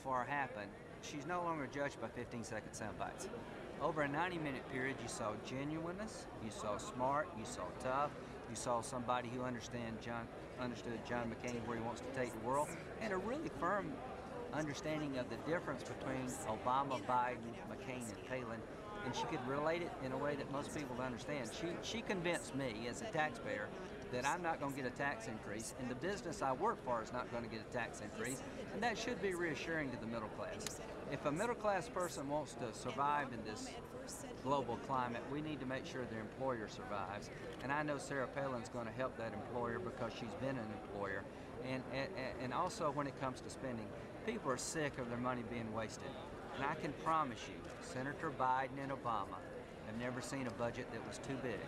far happen, she's no longer judged by 15-second sound bites. Over a 90-minute period, you saw genuineness, you saw smart, you saw tough, you saw somebody who understood John McCain, where he wants to take the world, and a really firm understanding of the difference between Obama, Biden, McCain, and Palin, and she could relate it in a way that most people understand. She convinced me as a taxpayer that I'm not going to get a tax increase, and the business I work for is not going to get a tax increase, and that should be reassuring to the middle class. If a middle class person wants to survive in this global climate, we need to make sure their employer survives. And I know Sarah Palin's going to help that employer because she's been an employer. And also when it comes to spending, people are sick of their money being wasted. And I can promise you, Senator Biden and Obama have never seen a budget that was too big.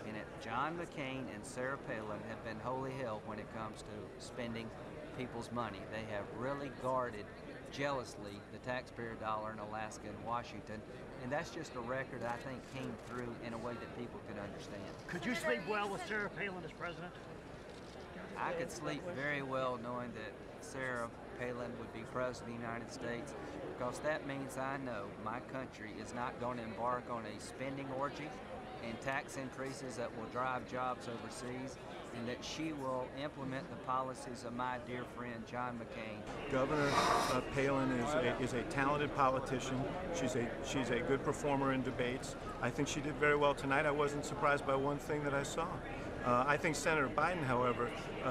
And John McCain and Sarah Palin have been holy hell when it comes to spending people's money. They have really guarded jealously the taxpayer dollar in Alaska and Washington, and that's just a record I think came through in a way that people could understand. Could you sleep well with Sarah Palin as president? I could sleep very well knowing that Sarah Palin would be president of the United States, because that means I know my country is not going to embark on a spending orgy and tax increases that will drive jobs overseas, and that she will implement the policies of my dear friend John McCain. Governor Palin is a talented politician. She's a good performer in debates. I think she did very well tonight. I wasn't surprised by one thing that I saw. I think Senator Biden, however,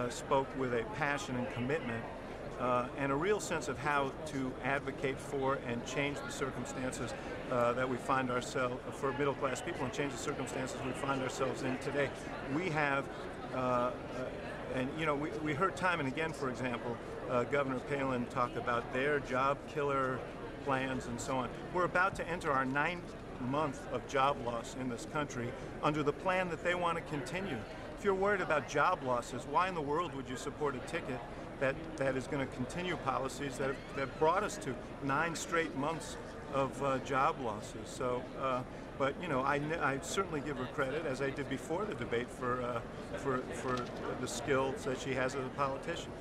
spoke with a passion and commitment and a real sense of how to advocate for and change the circumstances that we find ourselves, for middle-class people, and change the circumstances we find ourselves in today. We have, and you know, we heard time and again, for example, Governor Palin talk about their job killer plans and so on. We're about to enter our 9th month of job loss in this country under the plan that they want to continue. If you're worried about job losses, why in the world would you support a ticket that is going to continue policies that brought us to 9 straight months of job losses? So, but you know, I certainly give her credit, as I did before the debate, for the skills that she has as a politician.